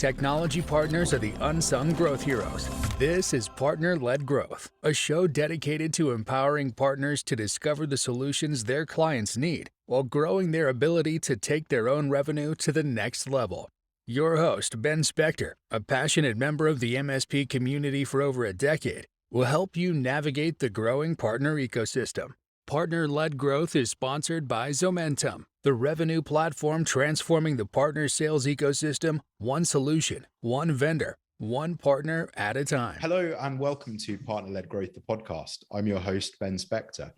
Technology partners are the unsung growth heroes. This is Partner-Led Growth, a show dedicated to empowering partners to discover the solutions their clients need while growing their ability to take their own revenue to the next level. Your host, Ben Spector, a passionate member of the MSP community for over a decade, will help you navigate the growing partner ecosystem. Partner-Led Growth is sponsored by Zomentum, the revenue platform transforming the partner sales ecosystem, one solution, one vendor, one partner at a time. Hello and welcome to Partner-Led Growth, the podcast. I'm your host, Ben Spector.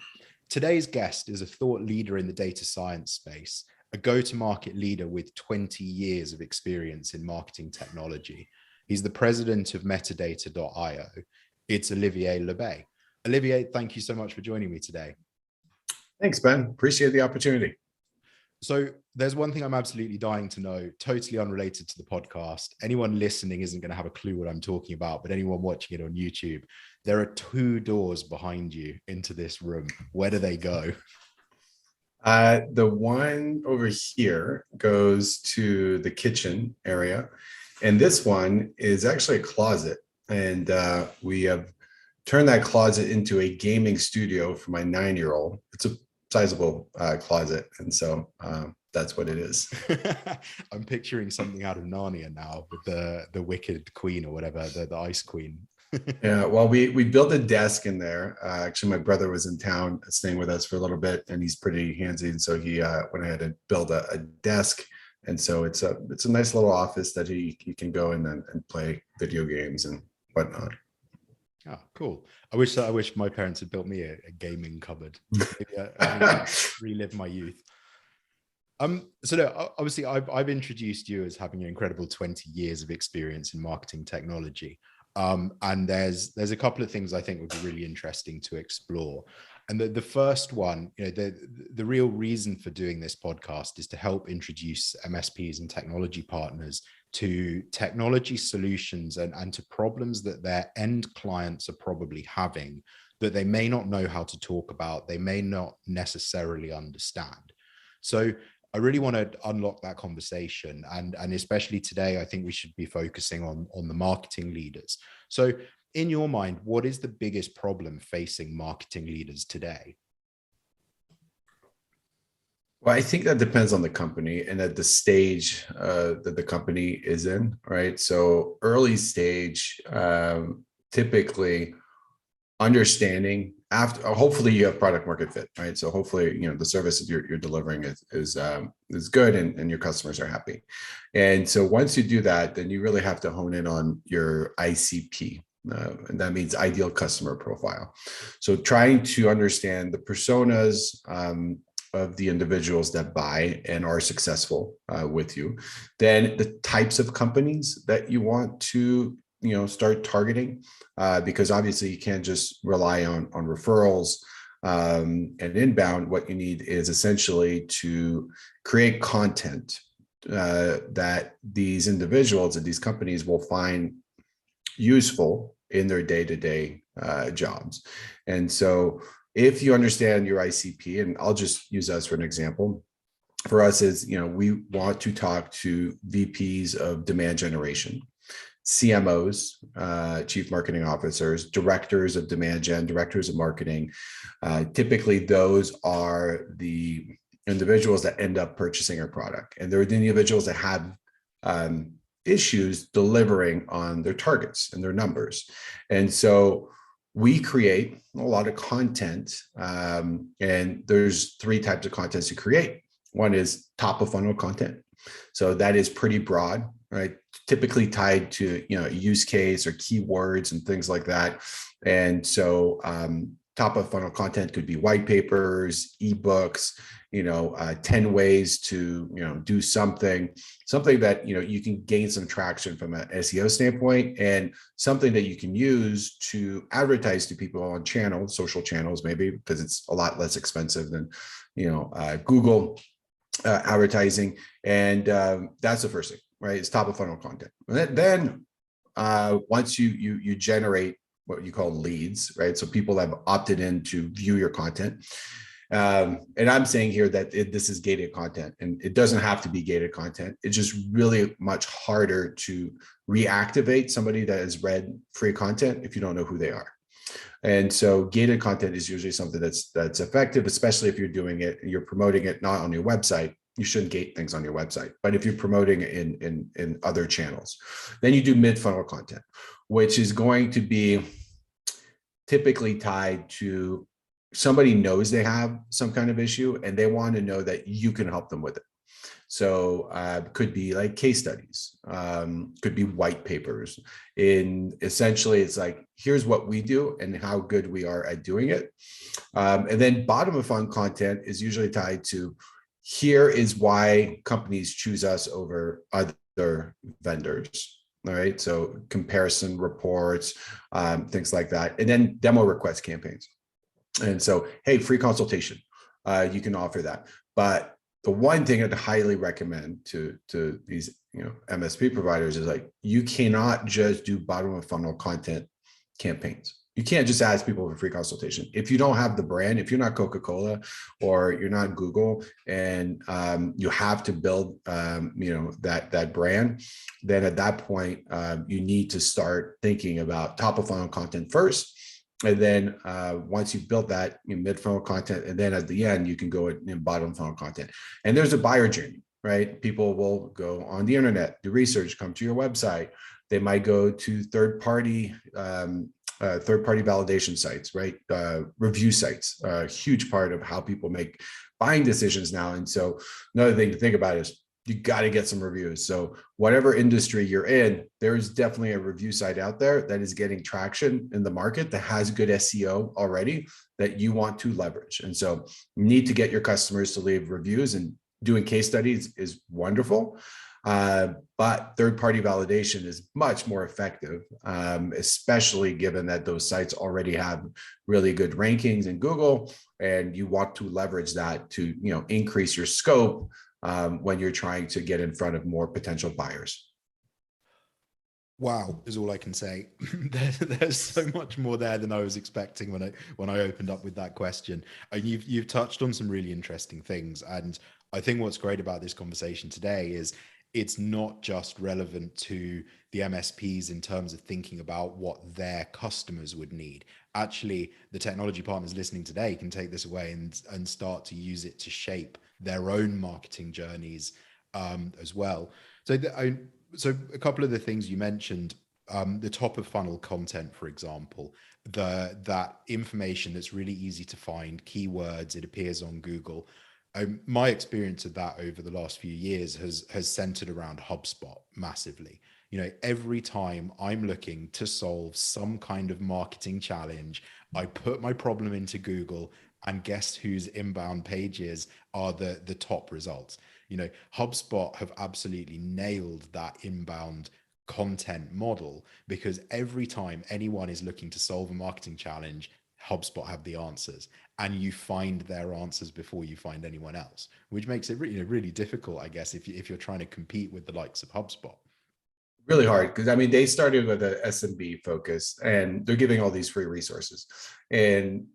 Today's guest is a thought leader in the data science space, a go-to-market leader with 20 years of experience in marketing technology. He's the president of Metadata.io. It's Olivier L'Abbé. Olivier, thank you so much for joining me today. Thanks, Ben. Appreciate the opportunity. So there's one thing I'm absolutely dying to know, totally unrelated to the podcast. Anyone listening isn't going to have a clue what I'm talking about, but anyone watching it on YouTube, there are two doors behind you into this room. Where do they go? The one over here goes to the kitchen area, and this one is actually a closet. And we have turned that closet into a gaming studio for my 9-year-old. It's a sizable closet, and so that's what it is. I'm picturing something out of Narnia now with the wicked queen or whatever, the ice queen. Yeah, well, we built a desk in there. Actually, my brother was in town staying with us for a little bit, and he's pretty handsy, and so he went ahead and built a desk. And so it's a nice little office that he can go in and play video games and whatnot. Oh, cool. I wish my parents had built me a gaming cupboard. Maybe relive my youth. So no, obviously I've introduced you as having an incredible 20 years of experience in marketing technology. And there's a couple of things I think would be really interesting to explore. And the first one, the real reason for doing this podcast is to help introduce MSPs and technology partners to technology solutions and to problems that their end clients are probably having that they may not know how to talk about, they may not necessarily understand. So I really want to unlock that conversation. And especially today, I think we should be focusing on the marketing leaders. So in your mind, what is the biggest problem facing marketing leaders today? Well, I think that depends on the company and at the stage that the company is in, right? So early stage, typically understanding after, hopefully you have product market fit, right? So hopefully, the service that you're delivering is good and your customers are happy. And so once you do that, then you really have to hone in on your ICP. And that means ideal customer profile. So trying to understand the personas of the individuals that buy and are successful with you, then the types of companies that you want to start targeting, because obviously you can't just rely on referrals and inbound. What you need is essentially to create content that these individuals and these companies will find useful in their day-to-day jobs. And so if you understand your ICP, and I'll just use us for an example, for us is, we want to talk to VPs of demand generation, CMOs, chief marketing officers, directors of demand gen, directors of marketing. Typically, those are the individuals that end up purchasing our product. And they're the individuals that have issues delivering on their targets and their numbers. And so we create a lot of content, and there's 3 types of content to create. One is top of funnel content. So that is pretty broad, right? Typically tied to, use case or keywords and things like that. And so top of funnel content could be white papers, ebooks, 10 ways to, do something that, you can gain some traction from an SEO standpoint, and something that you can use to advertise to people on channels, social channels, maybe, because it's a lot less expensive than, Google advertising. And that's the first thing, right? It's top of funnel content. And then once you generate what you call leads, right? So people have opted in to view your content. And I'm saying here that this is gated content, and it doesn't have to be gated content. It's just really much harder to reactivate somebody that has read free content if you don't know who they are. And so gated content is usually something that's effective, especially if you're doing it and you're promoting it not on your website. You shouldn't gate things on your website, but if you're promoting it in other channels, then you do mid-funnel content, which is going to be typically tied to somebody knows they have some kind of issue and they want to know that you can help them with it. So could be like case studies, could be white papers. Essentially, it's like, here's what we do and how good we are at doing it. And then bottom of funnel content is usually tied to, here is why companies choose us over other vendors. All right, so comparison reports, things like that. And then demo request campaigns. And so, hey, free consultation, you can offer that. But the one thing I'd highly recommend to these MSP providers is like, you cannot just do bottom of funnel content campaigns. You can't just ask people for free consultation. If you don't have the brand, if you're not Coca-Cola or you're not Google, and you have to build that brand, then at that point you need to start thinking about top of funnel content first. And then once you've built that mid-funnel content, and then at the end, you can go in bottom funnel content. And there's a buyer journey, right? People will go on the internet, do research, come to your website. They might go to third-party validation sites, right? Review sites, a huge part of how people make buying decisions now. And so another thing to think about is you got to get some reviews. So whatever industry you're in, there's definitely a review site out there that is getting traction in the market that has good SEO already that you want to leverage. And so you need to get your customers to leave reviews, and doing case studies is wonderful. But third-party validation is much more effective, especially given that those sites already have really good rankings in Google, and you want to leverage that to increase your scope when you're trying to get in front of more potential buyers. Wow, is all I can say. There's so much more there than I was expecting when I opened up with that question. And you've touched on some really interesting things. And I think what's great about this conversation today is it's not just relevant to the MSPs in terms of thinking about what their customers would need. Actually, the technology partners listening today can take this away and start to use it to shape their own marketing journeys as well. So a couple of the things you mentioned, the top of funnel content, for example, that information that's really easy to find, keywords, it appears on Google. My experience of that over the last few years has centered around HubSpot massively. Every time I'm looking to solve some kind of marketing challenge, I put my problem into Google, and guess whose inbound pages are the top results. HubSpot have absolutely nailed that inbound content model, because every time anyone is looking to solve a marketing challenge, HubSpot have the answers, and you find their answers before you find anyone else, which makes it really difficult, I guess, if you're trying to compete with the likes of HubSpot. Really hard, because they started with an SMB focus, and they're giving all these free resources, and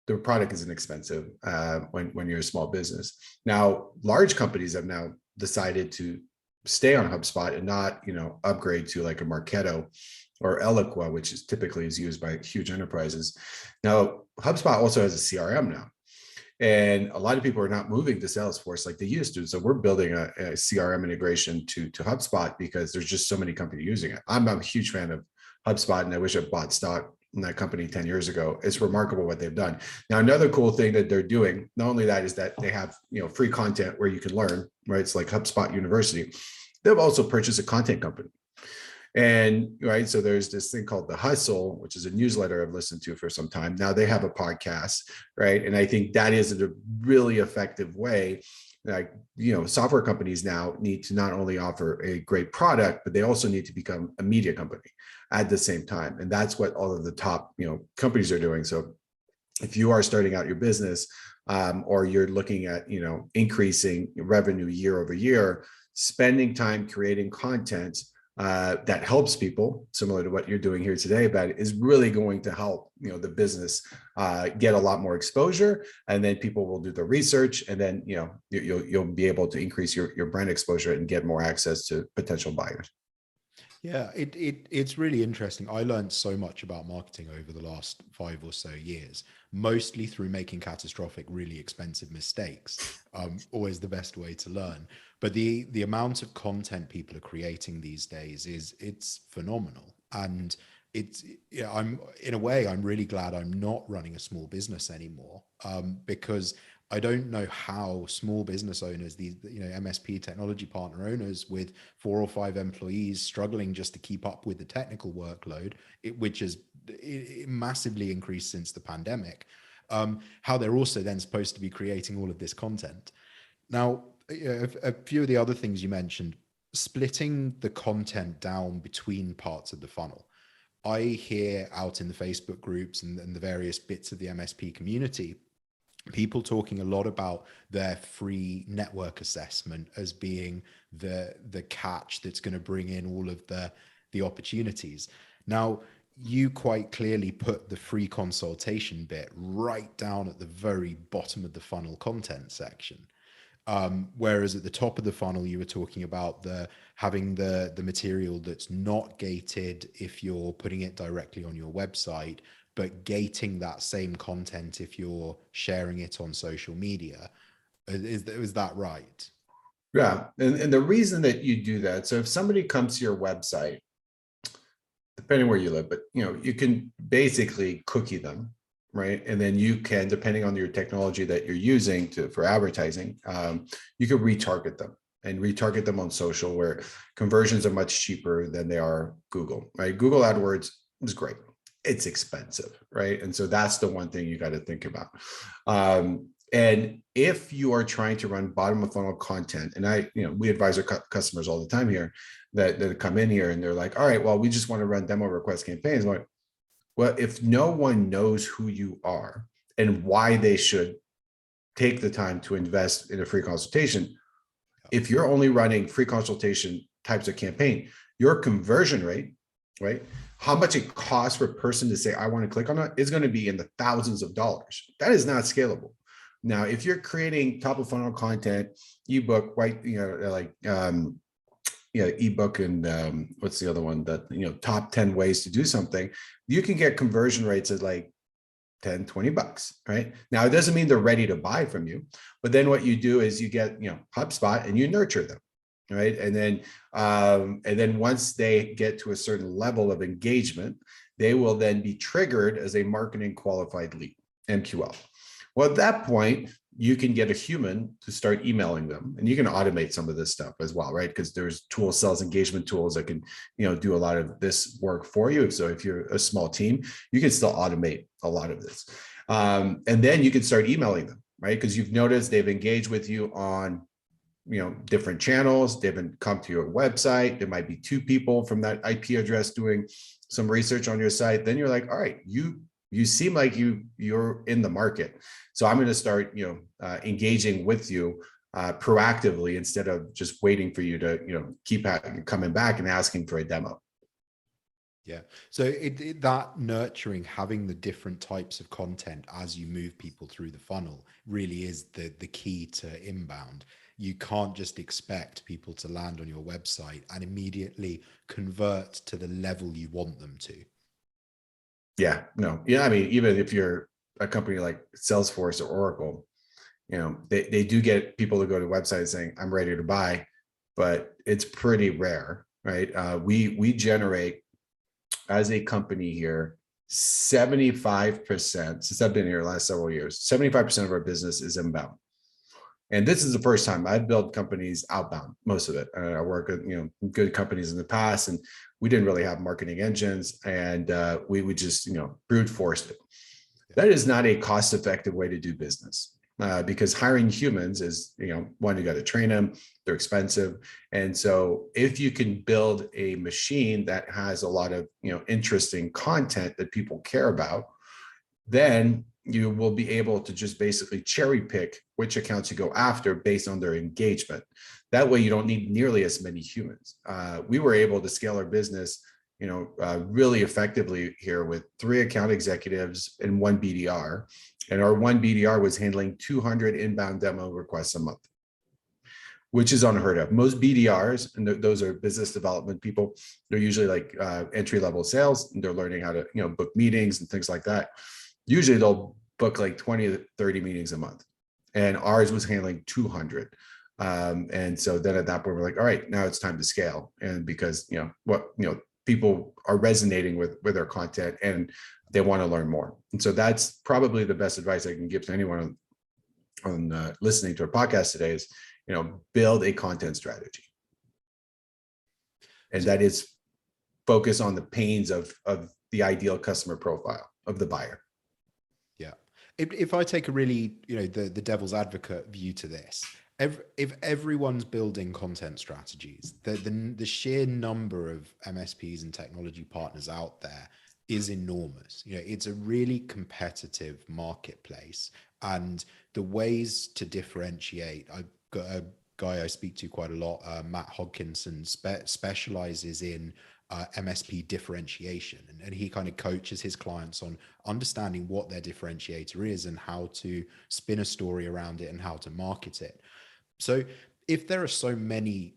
the product isn't expensive when you're a small business. Now, large companies have now decided to stay on HubSpot and not upgrade to like a Marketo or Eloqua, which is typically used by huge enterprises. Now, HubSpot also has a CRM now, and a lot of people are not moving to Salesforce like they used to. So we're building a CRM integration to HubSpot because there's just so many companies using it. I'm a huge fan of HubSpot, and I wish I bought stock in that company 10 years ago. It's remarkable what they've done. Now, another cool thing that they're doing, not only that, is that they have free content where you can learn, right? It's like HubSpot University. They've also purchased a content company. And right, so there's this thing called The Hustle, which is a newsletter I've listened to for some time. Now they have a podcast, right? And I think that is a really effective way. Like, software companies now need to not only offer a great product, but they also need to become a media company at the same time. And that's what all of the top, companies are doing. So if you are starting out your business, or you're looking at, increasing revenue year over year, spending time creating content that helps people, similar to what you're doing here today, about it, is really going to help, you know, the business get a lot more exposure, and then people will do the research, and then, you know, you'll be able to increase your brand exposure and get more access to potential buyers. Yeah, it's really interesting. I learned so much about marketing over the last 5 or so years, mostly through making catastrophic, really expensive mistakes. Always the best way to learn. But the amount of content people are creating these days it's phenomenal. And it's, yeah, I'm in a way, I'm really glad I'm not running a small business anymore, because I don't know how small business owners, these, you know, MSP technology partner owners with 4 or 5 employees struggling just to keep up with the technical workload, which has massively increased since the pandemic, how they're also then supposed to be creating all of this content. Now, a few of the other things you mentioned, splitting the content down between parts of the funnel. I hear out in the Facebook groups and the various bits of the MSP community, people talking a lot about their free network assessment as being the catch that's going to bring in all of the opportunities. Now, you quite clearly put the free consultation bit right down at the very bottom of the funnel content section. Whereas at the top of the funnel, you were talking about having the material that's not gated if you're putting it directly on your website, but gating that same content if you're sharing it on social media. Is that right? Yeah, and the reason that you do that, so if somebody comes to your website, depending where you live, but you know, you can basically cookie them, right? And then you can, depending on your technology that you're using for advertising, you can retarget them and retarget them on social, where conversions are much cheaper than they are Google, right? Google AdWords is great. It's expensive, right? And so that's the one thing you got to think about. And if you are trying to run bottom of funnel content, and we advise our customers all the time here that come in here and they're like, all right, well, we just want to run demo request campaigns. I'm like, well, if no one knows who you are and why they should take the time to invest in a free consultation, if you're only running free consultation types of campaign, your conversion rate, right? How much it costs for a person to say, I want to click on it, is going to be in the thousands of dollars. That is not scalable. Now, if you're creating top of funnel content, ebook, right, ebook and what's the other one, that, top 10 ways to do something, you can get conversion rates at like 10, 20 bucks, right? Now, it doesn't mean they're ready to buy from you, but then what you do is you get, HubSpot and you nurture them, right? And then once they get to a certain level of engagement, they will then be triggered as a marketing qualified lead, MQL. Well, at that point, you can get a human to start emailing them, and you can automate some of this stuff as well, right? Because there's tools, sales engagement tools that can, do a lot of this work for you. So if you're a small team, you can still automate a lot of this. And then you can start emailing them, right? Because you've noticed they've engaged with you on, different channels. They've come to your website. There might be 2 people from that IP address doing some research on your site. Then you're like, all right, you seem like you're in the market. So I'm going to start, engaging with you proactively instead of just waiting for you to, keep coming back and asking for a demo. Yeah. So that nurturing, having the different types of content as you move people through the funnel really is the key to inbound. You can't just expect people to land on your website and immediately convert to the level you want them to. Yeah, no. Yeah, I mean, even if you're a company like Salesforce or Oracle, they do get people to go to websites saying, I'm ready to buy, but it's pretty rare, right? We generate, as a company here, 75%, since I've been here the last several years, 75% of our business is inbound. And this is the first time I've built companies outbound, most of it. I work with, good companies in the past, and we didn't really have marketing engines, and we would just, brute force it. That is not a cost-effective way to do business, because hiring humans is, one, you got to train them, they're expensive. And so if you can build a machine that has a lot of, interesting content that people care about, then you will be able to just basically cherry pick which accounts you go after based on their engagement. That way you don't need nearly as many humans. We were able to scale our business, really effectively here with 3 account executives and 1 BDR. And our 1 BDR was handling 200 inbound demo requests a month, which is unheard of. Most BDRs, and those are business development people, they're usually like entry-level sales, and they're learning how to book meetings and things like that. Usually they'll book like 20 to 30 meetings a month, and ours was handling 200. And so then at that point we're like, all right, now it's time to scale. And because people are resonating with our content and they want to learn more. And so that's probably the best advice I can give to anyone on listening to our podcast today is, build a content strategy. And that is focus on the pains of the ideal customer profile of the buyer. Yeah. If I take a really, the devil's advocate view to this, if everyone's building content strategies, the sheer number of MSPs and technology partners out there is enormous. It's a really competitive marketplace, and the ways to differentiate. I've got a guy I speak to quite a lot, Matt Hodkinson, specializes in MSP differentiation, and he kind of coaches his clients on understanding what their differentiator is and how to spin a story around it and how to market it. So if there are so many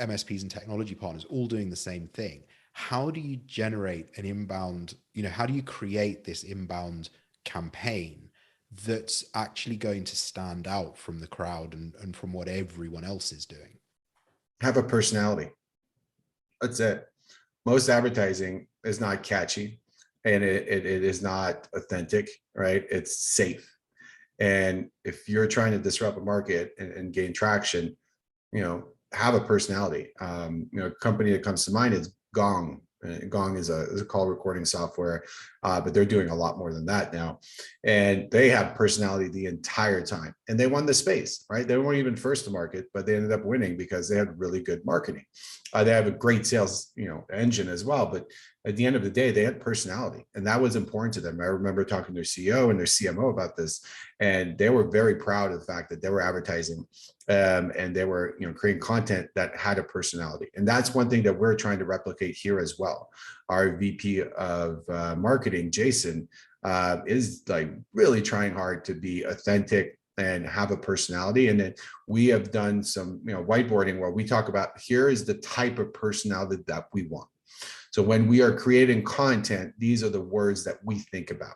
MSPs and technology partners all doing the same thing, how do you generate an inbound, how do you create this inbound campaign that's actually going to stand out from the crowd and from what everyone else is doing? Have a personality. That's it. Most advertising is not catchy, and it is not authentic, right? It's safe. And if you're trying to disrupt a market and gain traction, have a personality. A company that comes to mind is Gong. Gong is a call recording software, but they're doing a lot more than that now. And they have personality the entire time. And they won the space, right? They weren't even first to market, but they ended up winning because they had really good marketing. They have a great sales, engine as well. But at the end of the day, they had personality, and that was important to them. I remember talking to their CEO and their CMO about this, and they were very proud of the fact that they were advertising and they were, creating content that had a personality. And that's one thing that we're trying to replicate here as well. Our VP of marketing, Jason, is like really trying hard to be authentic and have a personality. And then we have done some, whiteboarding where we talk about, here is the type of personality that we want. So when we are creating content, these are the words that we think about.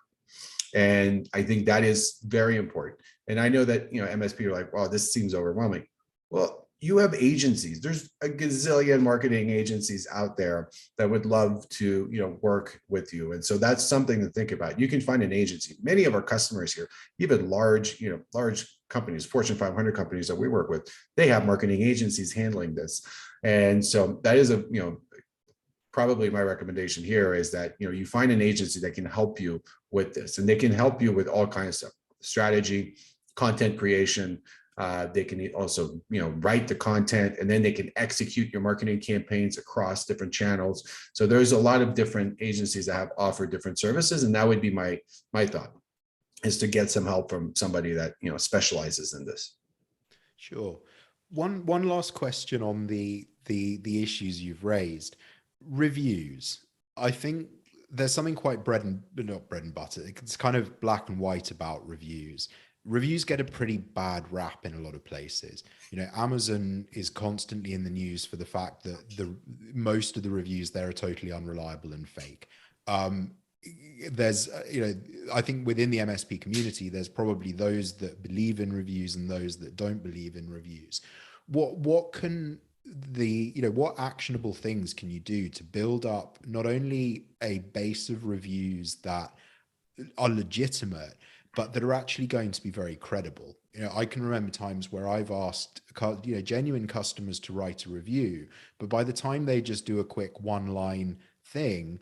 And I think that is very important. And I know that, MSP are like, wow, this seems overwhelming. Well, you have agencies. There's a gazillion marketing agencies out there that would love to, work with you. And so that's something to think about. You can find an agency. Many of our customers here, even large companies, Fortune 500 companies that we work with, they have marketing agencies handling this. And so that is probably my recommendation here is that, you find an agency that can help you with this, and they can help you with all kinds of stuff, strategy, content creation. They can also, write the content, and then they can execute your marketing campaigns across different channels. So there's a lot of different agencies that have offered different services. And that would be my thought, is to get some help from somebody that, specializes in this. Sure. One last question on the issues you've raised. Reviews. I think there's something quite not bread and butter. It's kind of black and white about reviews. Reviews get a pretty bad rap in a lot of places. Amazon is constantly in the news for the fact that most of the reviews there are totally unreliable and fake. There's, I think within the MSP community, there's probably those that believe in reviews and those that don't believe in reviews. What actionable things can you do to build up not only a base of reviews that are legitimate, but that are actually going to be very credible? I can remember times where I've asked, genuine customers to write a review, but by the time they just do a quick one-line thing,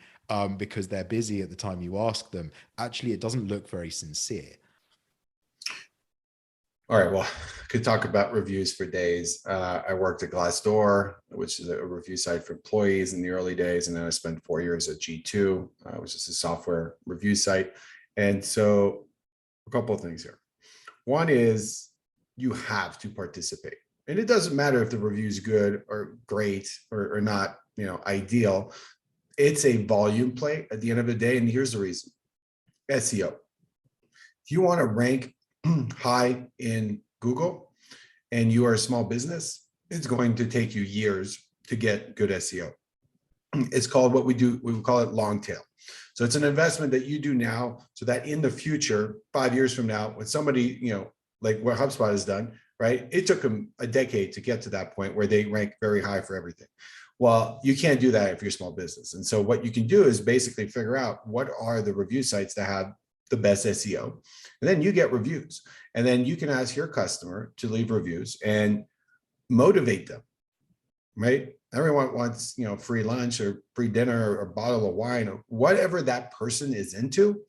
because they're busy at the time you ask them, actually it doesn't look very sincere. All right, well, I could talk about reviews for days. I worked at Glassdoor, which is a review site for employees in the early days. And then I spent 4 years at G2, which is a software review site. And so a couple of things here. One is you have to participate. And it doesn't matter if the review is good or great or not, ideal. It's a volume play at the end of the day. And here's the reason. SEO. If you want to rank high in Google and you are a small business, it's going to take you years to get good SEO. It's called what we call it long tail. So it's an investment that you do now so that in the future, 5 years from now, when somebody, like what HubSpot has done, right? It took them a decade to get to that point where they rank very high for everything. Well, you can't do that if you're a small business. And so what you can do is basically figure out what are the review sites that have the best SEO. And then you get reviews. And then you can ask your customer to leave reviews and motivate them, right? Everyone wants, free lunch or free dinner or a bottle of wine or whatever that person is into.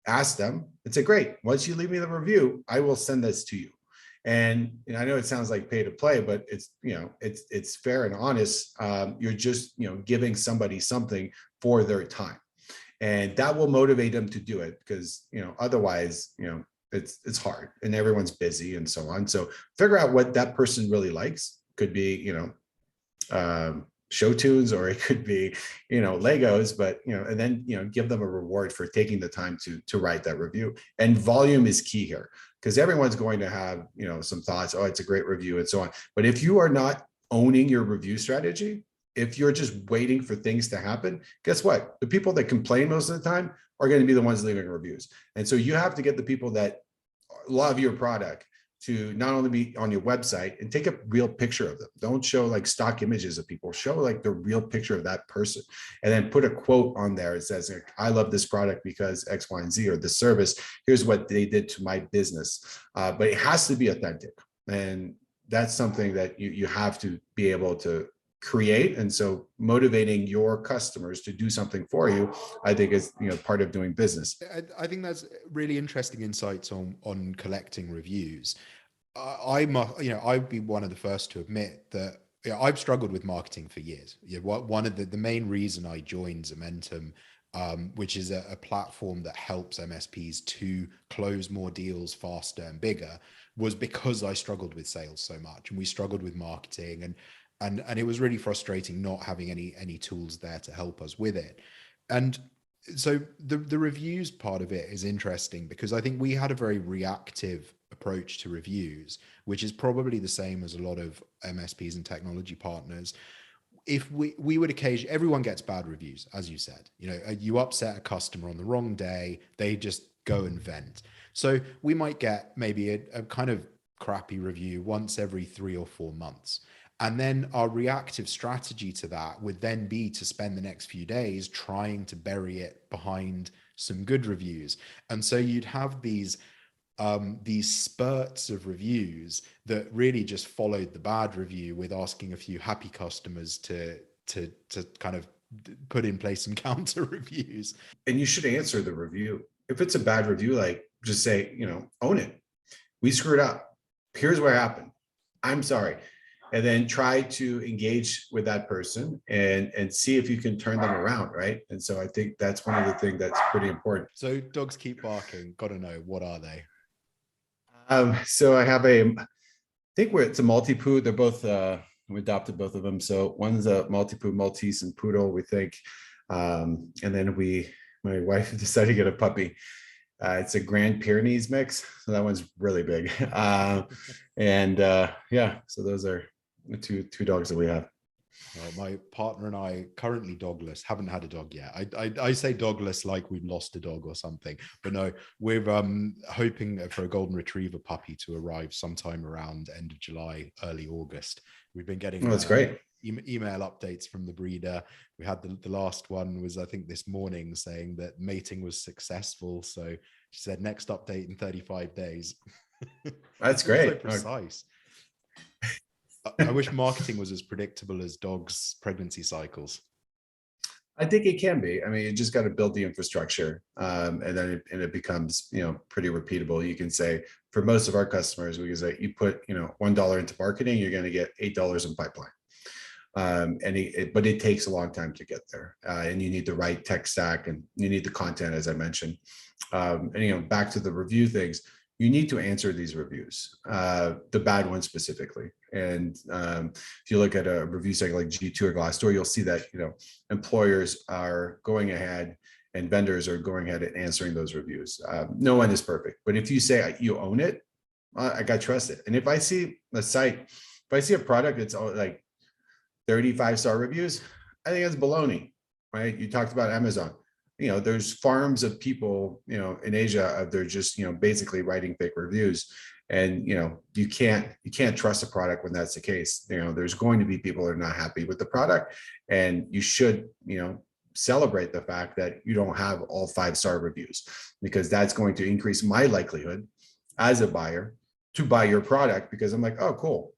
Ask them and say, great, once you leave me the review, I will send this to you. And I know it sounds like pay to play, but it's, it's fair and honest. You're just, giving somebody something for their time, and that will motivate them to do it because, otherwise, it's hard and everyone's busy and so on. So figure out what that person really likes. Could be, show tunes, or it could be, Legos, but, and then, give them a reward for taking the time to write that review. And volume is key here because everyone's going to have, some thoughts. Oh, it's a great review and so on. But if you are not owning your review strategy, if you're just waiting for things to happen, guess what? The people that complain most of the time are going to be the ones leaving reviews. And so you have to get the people that love your product to not only be on your website and take a real picture of them. Don't show like stock images of people, show like the real picture of that person. And then put a quote on there. It says, I love this product because X, Y, and Z, or the service. Here's what they did to my business. But it has to be authentic. And that's something that you have to be able to create. And so motivating your customers to do something for you, I think is, part of doing business. I think that's really interesting insights on collecting reviews. I'd be one of the first to admit that I've struggled with marketing for years. One of the main reason I joined Zementum, which is a platform that helps MSPs to close more deals faster and bigger, was because I struggled with sales so much, and we struggled with marketing, and it was really frustrating not having any tools there to help us with it. And so the reviews part of it is interesting because I think we had a very reactive approach to reviews, which is probably the same as a lot of MSPs and technology partners. If we would occasionally, everyone gets bad reviews, as you said, you upset a customer on the wrong day, they just go and vent. So we might get maybe a kind of crappy review once every 3 or 4 months. And then our reactive strategy to that would then be to spend the next few days trying to bury it behind some good reviews. And so you'd have these spurts of reviews that really just followed the bad review, with asking a few happy customers to kind of put in place some counter reviews. And you should answer the review. If it's a bad review, like just say, own it. We screwed up. Here's what happened. I'm sorry. And then try to engage with that person and see if you can turn them around, right? And so I think that's one of the things that's pretty important. So dogs keep barking. Got to know, what are they? So I have it's a Maltipoo. They're both, we adopted both of them. So one's a Maltipoo, Maltese, and Poodle, we think. And then my wife decided to get a puppy. It's a Grand Pyrenees mix. So that one's really big. So those are the two dogs that we have. Well, my partner and I currently dogless, haven't had a dog yet. I say dogless like we've lost a dog or something, but no, we're hoping for a golden retriever puppy to arrive sometime around end of July, early August. We've been getting that's great. Email updates from the breeder. We had the last one was, I think, this morning, saying that mating was successful. So she said next update in 35 days. That's great. So precise. I wish marketing was as predictable as dogs' pregnancy cycles. I think it can be. I mean, you just got to build the infrastructure, and then it becomes, pretty repeatable. You can say, for most of our customers, we can say, you put, $1 into marketing, you're going to get $8 in pipeline. But it takes a long time to get there, and you need the right tech stack, and you need the content, as I mentioned. And back to the review things, you need to answer these reviews, the bad ones specifically. And if you look at a review site like G2 or Glassdoor, you'll see that employers are going ahead and vendors are going ahead and answering those reviews. No one is perfect, but if you say you own it, I got to trust it. And if I see a site, if I see a product that's like 35-star reviews, I think that's baloney, right? You talked about Amazon. There's farms of people, in Asia, they're just, basically writing fake reviews. And, you can't trust a product when that's the case. There's going to be people that are not happy with the product, and you should, celebrate the fact that you don't have all 5-star reviews, because that's going to increase my likelihood as a buyer to buy your product, because I'm like, oh, cool.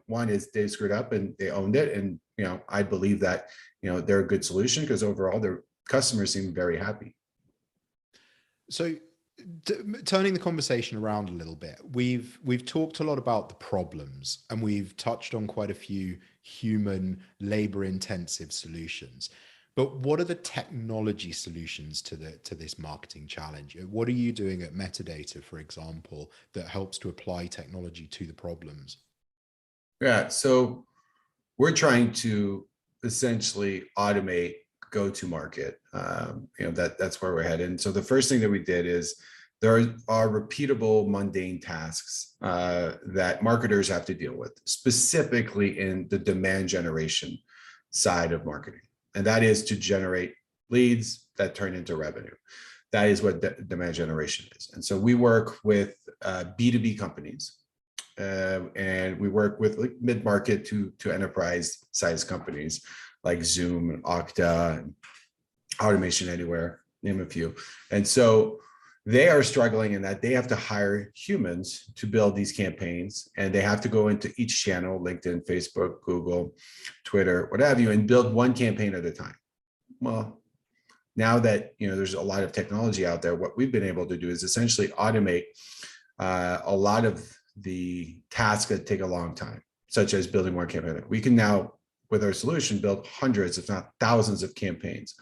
One is they screwed up and they owned it. And, I believe that, they're a good solution, because overall their customers seem very happy. So turning the conversation around a little bit, we've talked a lot about the problems, and we've touched on quite a few human labor intensive solutions. But what are the technology solutions to this marketing challenge? What are you doing at Metadata, for example, that helps to apply technology to the problems? Yeah, so we're trying to essentially automate go-to-market. That's where we're headed. And so the first thing that we did is there are repeatable, mundane tasks that marketers have to deal with, specifically in the demand generation side of marketing. And that is to generate leads that turn into revenue. That is what demand generation is. And so we work with B2B companies, and we work with like mid-market to enterprise size companies like Zoom and Okta and Automation Anywhere, name a few. And so they are struggling in that they have to hire humans to build these campaigns, and they have to go into each channel, LinkedIn, Facebook, Google, Twitter, what have you, and build one campaign at a time. Well, now that there's a lot of technology out there, what we've been able to do is essentially automate a lot of the tasks that take a long time, such as building one campaign. We can now, with our solution, build hundreds, if not thousands, of campaigns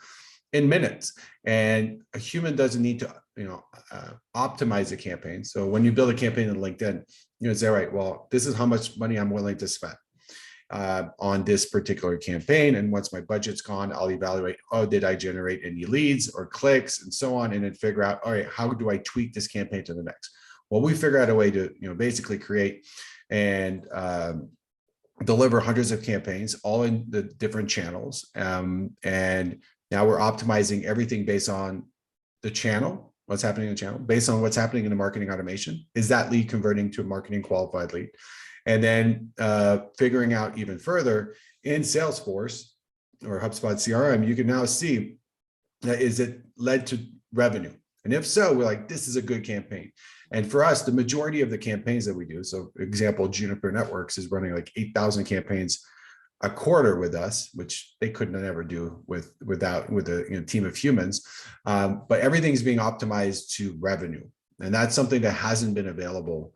in minutes. And a human doesn't need to optimize a campaign. So when you build a campaign in LinkedIn, say, right, well, this is how much money I'm willing to spend on this particular campaign. And once my budget's gone, I'll evaluate, did I generate any leads or clicks and so on, and then figure out, all right, how do I tweak this campaign to the next? Well, we figure out a way to basically create and deliver hundreds of campaigns, all in the different channels. And now we're optimizing everything based on the channel, what's happening in the channel, based on what's happening in the marketing automation. Is that lead converting to a marketing qualified lead? And then figuring out even further in Salesforce or HubSpot CRM, you can now see that is it led to revenue? And if so, we're like, this is a good campaign. And for us, the majority of the campaigns that we do, so example, Juniper Networks is running like 8,000 campaigns a quarter with us, which they couldn't ever do with a team of humans. But everything's being optimized to revenue. And that's something that hasn't been available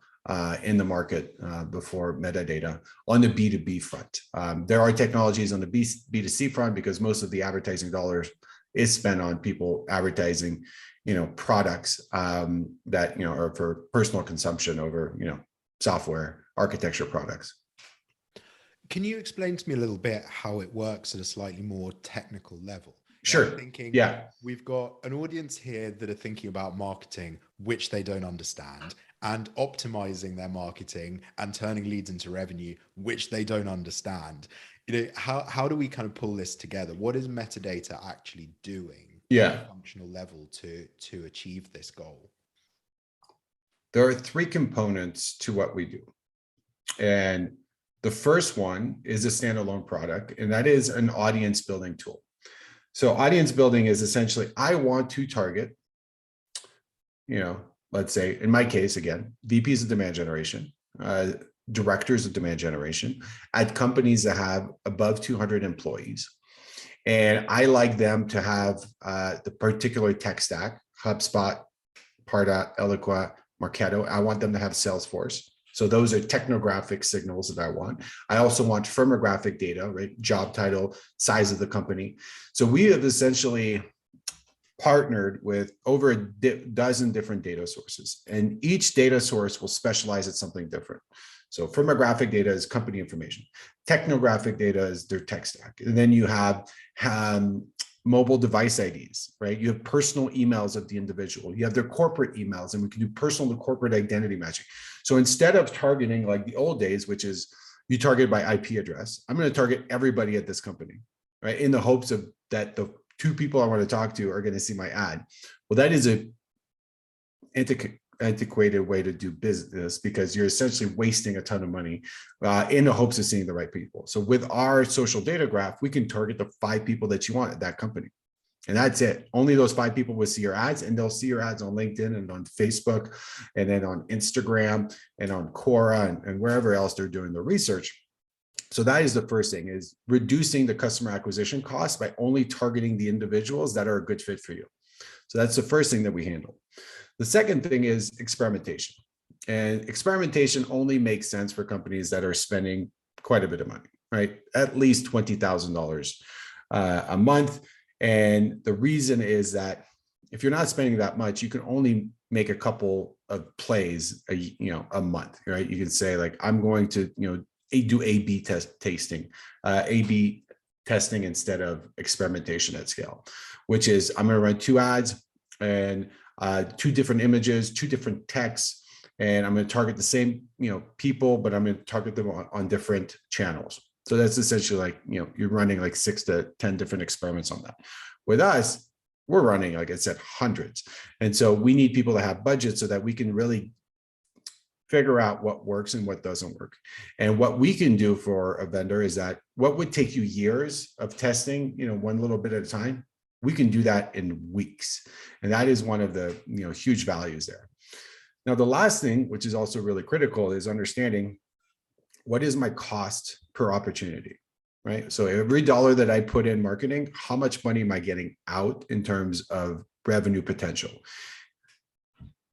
in the market before Metadata on the B2B front. There are technologies on the B2C front, because most of the advertising dollars is spent on people advertising products that are for personal consumption over software architecture products. Can you explain to me a little bit how it works at a slightly more technical level? Sure. We've got an audience here that are thinking about marketing, which they don't understand, and optimizing their marketing and turning leads into revenue, which they don't understand. How do we kind of pull this together? What is Metadata actually doing at a functional level to achieve this goal? There are three components to what we do. And the first one is a standalone product, and that is an audience building tool. So audience building is essentially, I want to target, let's say, in my case, again, VPs of demand generation, directors of demand generation at companies that have above 200 employees. And I like them to have the particular tech stack, HubSpot, Pardot, Eloqua, Marketo. I want them to have Salesforce. So those are technographic signals that I want. I also want firmographic data, right? Job title, size of the company. So we have essentially partnered with over a dozen different data sources, and each data source will specialize at something different. So firmographic data is company information. Technographic data is their tech stack. And then you have mobile device IDs, right? You have personal emails of the individual. You have their corporate emails, and we can do personal to corporate identity matching. So instead of targeting like the old days, which is you target by IP address, I'm going to target everybody at this company, right? In the hopes of that the 2 people I want to talk to are going to see my ad. Well, that is a antiquated way to do business, because you're essentially wasting a ton of money in the hopes of seeing the right people. So with our social data graph, we can target the 5 people that you want at that company. And that's it. Only those 5 people will see your ads, and they'll see your ads on LinkedIn and on Facebook and then on Instagram and on Quora and wherever else they're doing the research. So that is the first thing, is reducing the customer acquisition cost by only targeting the individuals that are a good fit for you. So that's the first thing that we handle. The second thing is experimentation. And experimentation only makes sense for companies that are spending quite a bit of money, right? At least $20,000 a month. And the reason is that if you're not spending that much, you can only make a couple of plays a month, right? You can say like, I'm going to do A/B testing instead of experimentation at scale, which is I'm going to run 2 ads and 2 different images, 2 different texts, and I'm going to target the same people, but I'm going to target them on different channels. So that's essentially like you're running like 6 to 10 different experiments on that. With us, we're running, like I said, hundreds, and so we need people to have budget so that we can really figure out what works and what doesn't work. And what we can do for a vendor is that what would take you years of testing, one little bit at a time, we can do that in weeks. And that is one of the huge values there. Now, the last thing, which is also really critical, is understanding what is my cost per opportunity, right? So every dollar that I put in marketing, how much money am I getting out in terms of revenue potential?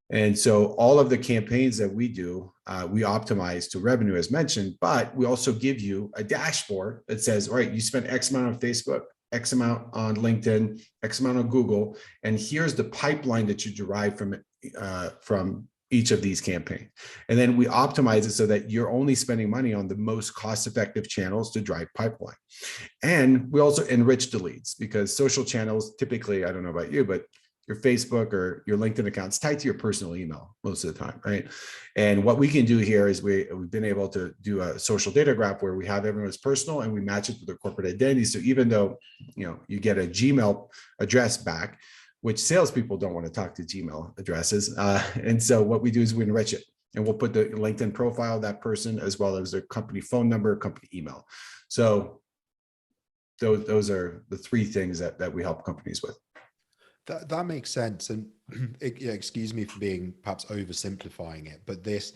And so all of the campaigns that we do, we optimize to revenue as mentioned, but we also give you a dashboard that says, all right, you spent X amount on Facebook, X amount on LinkedIn, X amount on Google, and here's the pipeline that you derive from each of these campaigns. And then we optimize it so that you're only spending money on the most cost-effective channels to drive pipeline. And we also enrich the leads, because social channels, typically, I don't know about you, but your Facebook or your LinkedIn account's tied to your personal email most of the time, right? And what we can do here is we've been able to do a social data graph where we have everyone's personal and we match it with their corporate identity. So even though you get a Gmail address back, which salespeople don't want to talk to Gmail addresses, and so what we do is we enrich it, and we'll put the LinkedIn profile of that person as well as their company phone number, company email. So those are the 3 things that we help companies with. That makes sense. And excuse me for being perhaps oversimplifying it, but this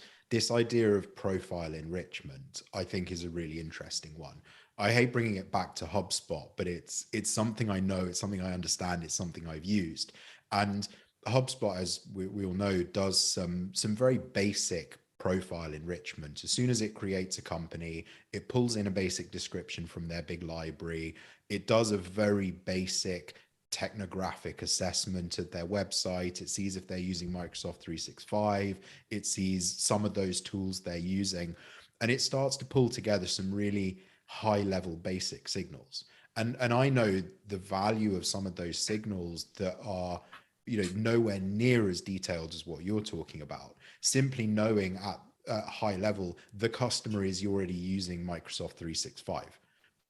idea of profile enrichment, I think, is a really interesting one. I hate bringing it back to HubSpot, but it's something I know, it's something I understand, it's something I've used. And HubSpot, as we all know, does some very basic profile enrichment. As soon as it creates a company, it pulls in a basic description from their big library. It does a very basic technographic assessment of their website. It sees if they're using Microsoft 365. It sees some of those tools they're using, and it starts to pull together some really high level basic signals. And I know the value of some of those signals that are nowhere near as detailed as what you're talking about. Simply knowing at high level the customer is already using Microsoft 365.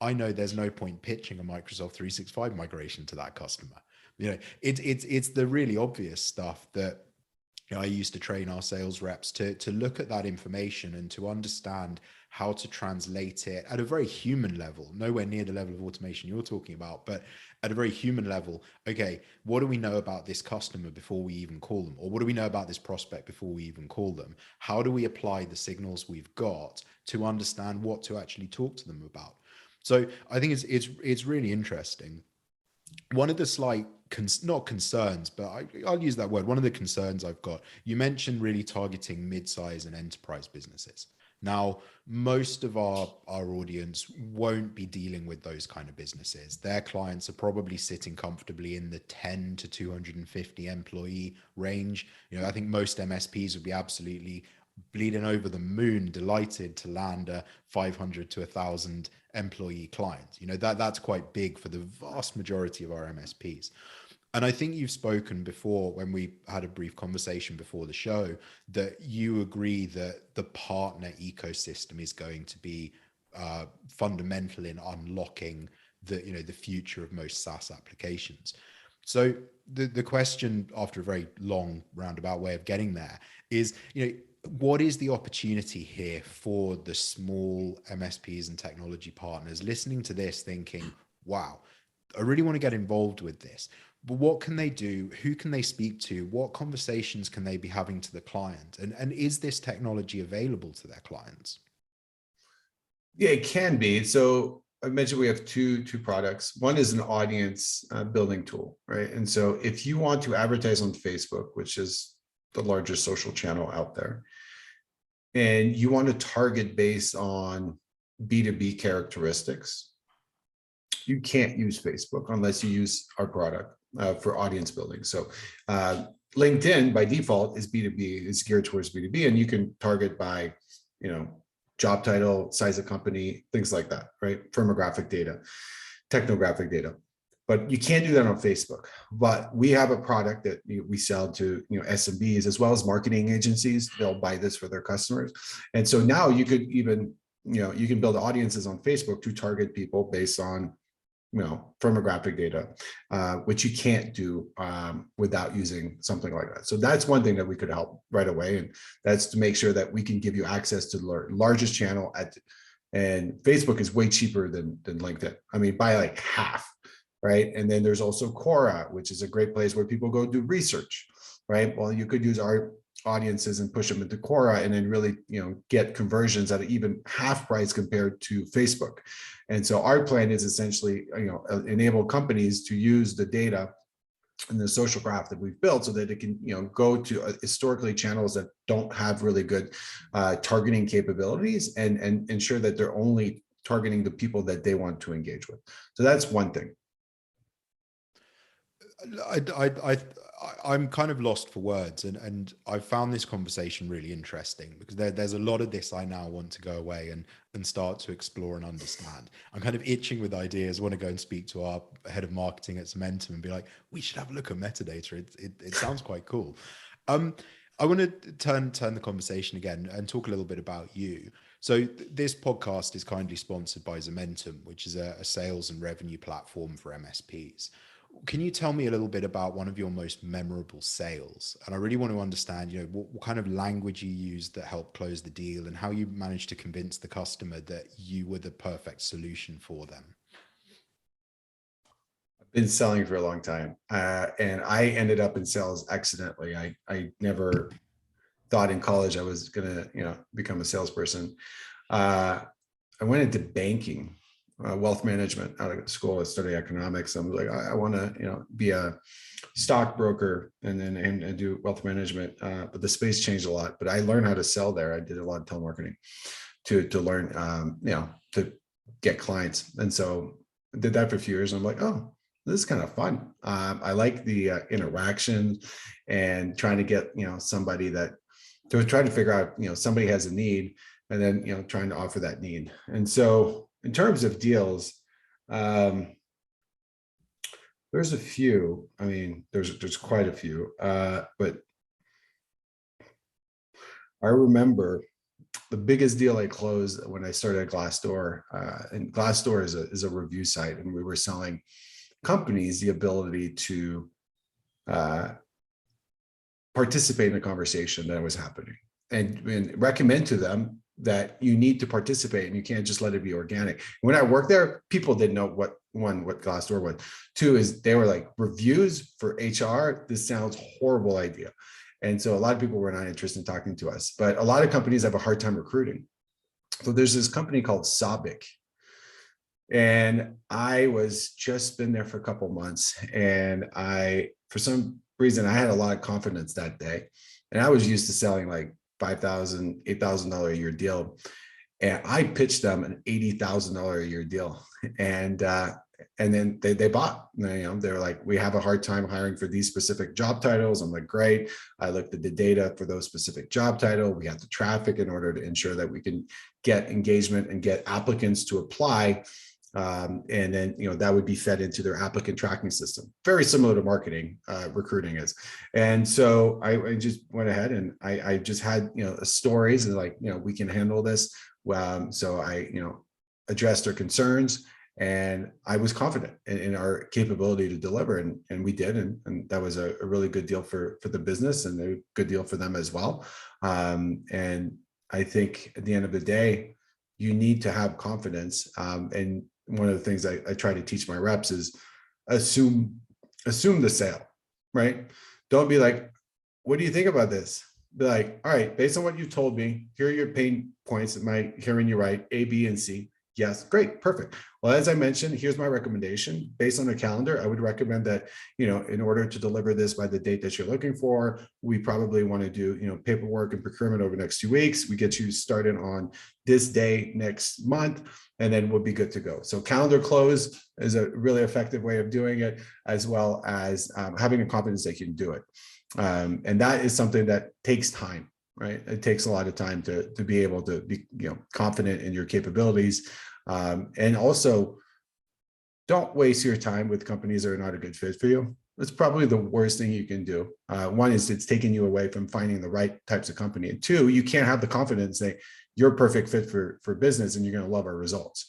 I know there's no point pitching a Microsoft 365 migration to that customer. It's the really obvious stuff that I used to train our sales reps to look at that information and to understand how to translate it at a very human level, nowhere near the level of automation you're talking about, but at a very human level. Okay, what do we know about this customer before we even call them? Or what do we know about this prospect before we even call them? How do we apply the signals we've got to understand what to actually talk to them about? So I think it's really interesting. one of the slight not concerns, but I'll use that word. One of the concerns I've got, you mentioned really targeting mid-size and enterprise businesses. Now, most of our audience won't be dealing with those kind of businesses. Their clients are probably sitting comfortably in the 10 to 250 employee range. I think most MSPs would be absolutely bleeding over the moon, delighted to land a 500 to 1,000 employee client. That's quite big for the vast majority of our MSPs. And I think you've spoken before, when we had a brief conversation before the show, that you agree that the partner ecosystem is going to be fundamental in unlocking the future of most SaaS applications. So the question, after a very long roundabout way of getting there, is, what is the opportunity here for the small MSPs and technology partners listening to this thinking, wow, I really want to get involved with this? But what can they do? Who can they speak to? What conversations can they be having to the client? And is this technology available to their clients? Yeah, it can be. So I mentioned we have two products. One is an audience building tool, right? And so if you want to advertise on Facebook, which is the largest social channel out there, and you want to target based on B2B characteristics, you can't use Facebook unless you use our product for audience building. So LinkedIn by default is B2B, is geared towards B2B, and you can target by, job title, size of company, things like that, right? Firmographic data, technographic data. But you can't do that on Facebook. But we have a product that we sell to SMBs as well as marketing agencies. They'll buy this for their customers. And so now you could even, you can build audiences on Facebook to target people based on firmographic data, which you can't do without using something like that. So that's one thing that we could help right away. And that's to make sure that we can give you access to the largest channel and Facebook is way cheaper than LinkedIn. I mean, by like half, right? And then there's also Quora, which is a great place where people go do research, right? Well, you could use our audiences and push them into Quora and then really, get conversions at even half price compared to Facebook. And so our plan is essentially, enable companies to use the data and the social graph that we've built so that it can, go to historically channels that don't have really good targeting capabilities and ensure that they're only targeting the people that they want to engage with. So that's one thing. I'm kind of lost for words, and I found this conversation really interesting because there's a lot of this I now want to go away and start to explore and understand. I'm kind of itching with ideas. I want to go and speak to our head of marketing at Cementum and be like, we should have a look at metadata. It sounds quite cool. I want to turn the conversation again and talk a little bit about you. So this podcast is kindly sponsored by Cementum, which is a sales and revenue platform for MSPs. Can you tell me a little bit about one of your most memorable sales? And I really want to understand, what kind of language you used that helped close the deal and how you managed to convince the customer that you were the perfect solution for them. I've been selling for a long time, and I ended up in sales accidentally. I never thought in college I was going to, become a salesperson. I went into banking. Wealth management out of school. I studied economics. I'm like, I want to, be a stockbroker and then and do wealth management. But the space changed a lot. But I learned how to sell there. I did a lot of telemarketing to learn, to get clients. And so I did that for a few years. And I'm like, oh, this is kind of fun. I like the interaction and trying to get, somebody that to try to figure out, somebody has a need and then, trying to offer that need. And so in terms of deals, there's a few. I mean, there's quite a few, but I remember the biggest deal I closed when I started at Glassdoor, and Glassdoor is a review site, and we were selling companies the ability to participate in a conversation that was happening and recommend to them that you need to participate and you can't just let it be organic. When I worked there, people didn't know what Glassdoor was. Two is they were like, reviews for HR, this sounds horrible idea. And so a lot of people were not interested in talking to us, but a lot of companies have a hard time recruiting. So there's this company called Sabic. And I was just been there for a couple months, and for some reason, I had a lot of confidence that day, and I was used to selling like $5,000, $8,000 a year deal, and I pitched them an $80,000 a year deal, and then they bought. They're like, we have a hard time hiring for these specific job titles. I'm like, great. I looked at the data for those specific job title. We have the traffic in order to ensure that we can get engagement and get applicants to apply. And then, that would be fed into their applicant tracking system, very similar to marketing, recruiting is. And so I just went ahead and I just had, stories and like, we can handle this. So I, addressed their concerns, and I was confident in our capability to deliver, and we did. And that was a really good deal for the business, and a good deal for them as well. And I think at the end of the day, you need to have confidence. And one of the things I try to teach my reps is assume the sale, right? Don't be like, what do you think about this? Be like, all right, based on what you told me, here are your pain points. Am I hearing you right? A, B, and C. Yes, great, perfect. Well, as I mentioned, here's my recommendation. Based on the calendar, I would recommend that, in order to deliver this by the date that you're looking for, we probably want to do, paperwork and procurement over the next 2 weeks. We get you started on this day next month, and then we'll be good to go. So calendar close is a really effective way of doing it, as well as having a confidence that you can do it. And that is something that takes time. Right. It takes a lot of time to be able to be, confident in your capabilities. And also, don't waste your time with companies that are not a good fit for you. That's probably the worst thing you can do. One is it's taking you away from finding the right types of company. And two, you can't have the confidence that you're a perfect fit for business and you're going to love our results.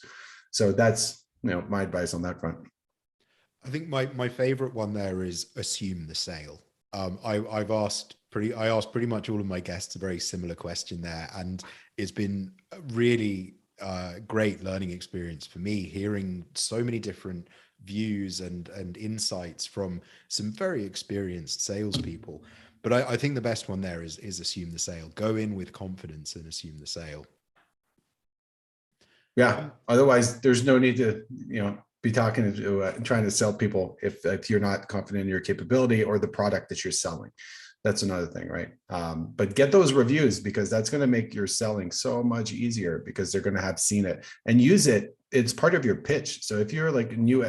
So that's, my advice on that front. I think my favorite one there is assume the sale. I asked pretty much all of my guests a very similar question there, and it's been a really great learning experience for me, hearing so many different views and insights from some very experienced salespeople. But I think the best one there is assume the sale. Go in with confidence and assume the sale. Yeah. Otherwise, there's no need to be talking to trying to sell people if you're not confident in your capability or the product that you're selling. That's another thing, right? But get those reviews, because that's going to make your selling so much easier, because they're going to have seen it and use it. It's part of your pitch. So if you're like a new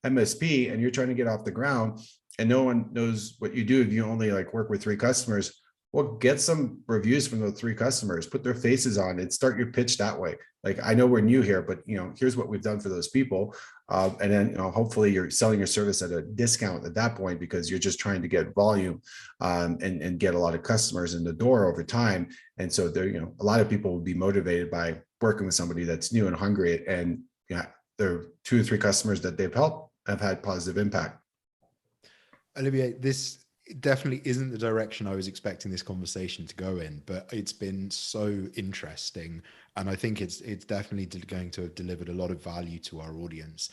MSP and you're trying to get off the ground and no one knows what you do, if you only like work with 3 customers, well, get some reviews from those 3 customers, put their faces on and start your pitch that way. Like, I know we're new here, but here's what we've done for those people. And then, hopefully you're selling your service at a discount at that point, because you're just trying to get volume and get a lot of customers in the door over time. And so there, a lot of people will be motivated by working with somebody that's new and hungry, and there are 2 or 3 customers that they've helped have had positive impact. Olivier, this definitely isn't the direction I was expecting this conversation to go in, but it's been so interesting, and I think it's definitely going to have delivered a lot of value to our audience.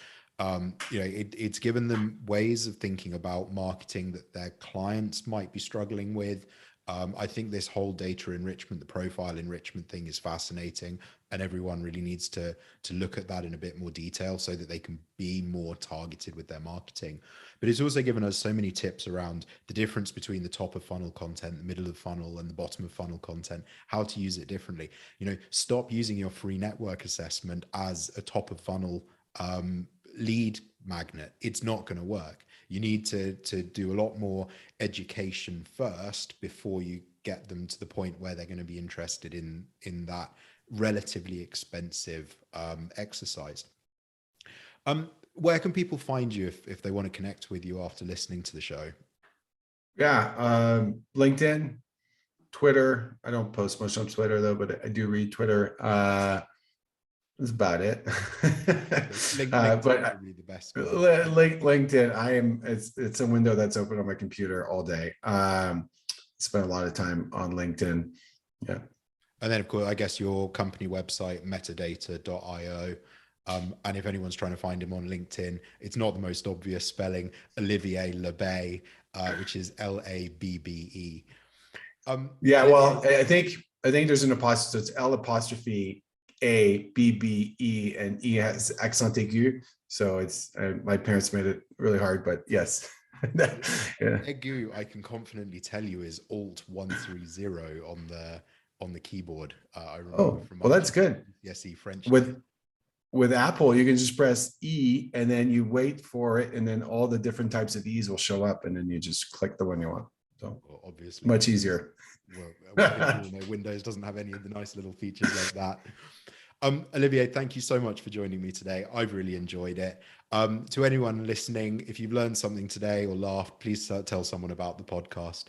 It's given them ways of thinking about marketing that their clients might be struggling with. I think this whole data enrichment, the profile enrichment thing is fascinating, and everyone really needs to look at that in a bit more detail so that they can be more targeted with their marketing. But it's also given us so many tips around the difference between the top of funnel content, the middle of funnel, and the bottom of funnel content, how to use it differently. Stop using your free network assessment as a top of funnel lead magnet. It's not going to work. You need to do a lot more education first before you get them to the point where they're going to be interested in that relatively expensive exercise. Where can people find you if they want to connect with you after listening to the show? Yeah, LinkedIn, Twitter. I don't post much on Twitter though, but I do read Twitter. That's about it. LinkedIn but be the best. LinkedIn, it's a window that's open on my computer all day. Spend a lot of time on LinkedIn. Yeah. And then of course, I guess your company website, metadata.io. And if anyone's trying to find him on LinkedIn, it's not the most obvious spelling, Olivier L'Abbé, which is Labbe. Yeah, well, I think there's an apostrophe, so it's L apostrophe A, B, B, E, and E has accent aigu. So it's my parents made it really hard, but yes. Yeah. Egu, I can confidently tell you, is Alt 130 on the keyboard. I remember Oh, from well, that's good. GCSE French. With Apple, you can just press E and then you wait for it, and then all the different types of E's will show up, and then you just click the one you want. So Well, obviously, much easier. Well, Windows doesn't have any of the nice little features like that. Olivier, thank you so much for joining me today. I've really enjoyed it. To anyone listening, if you've learned something today or laughed, please tell someone about the podcast.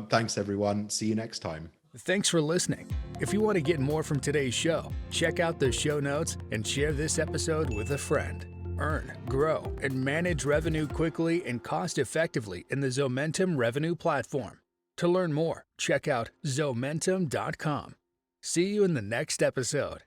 Thanks, everyone. See you next time. Thanks for listening. If you want to get more from today's show, check out the show notes and share this episode with a friend. Earn, grow, and manage revenue quickly and cost effectively in the Zomentum Revenue Platform. To learn more, check out zomentum.com. See you in the next episode.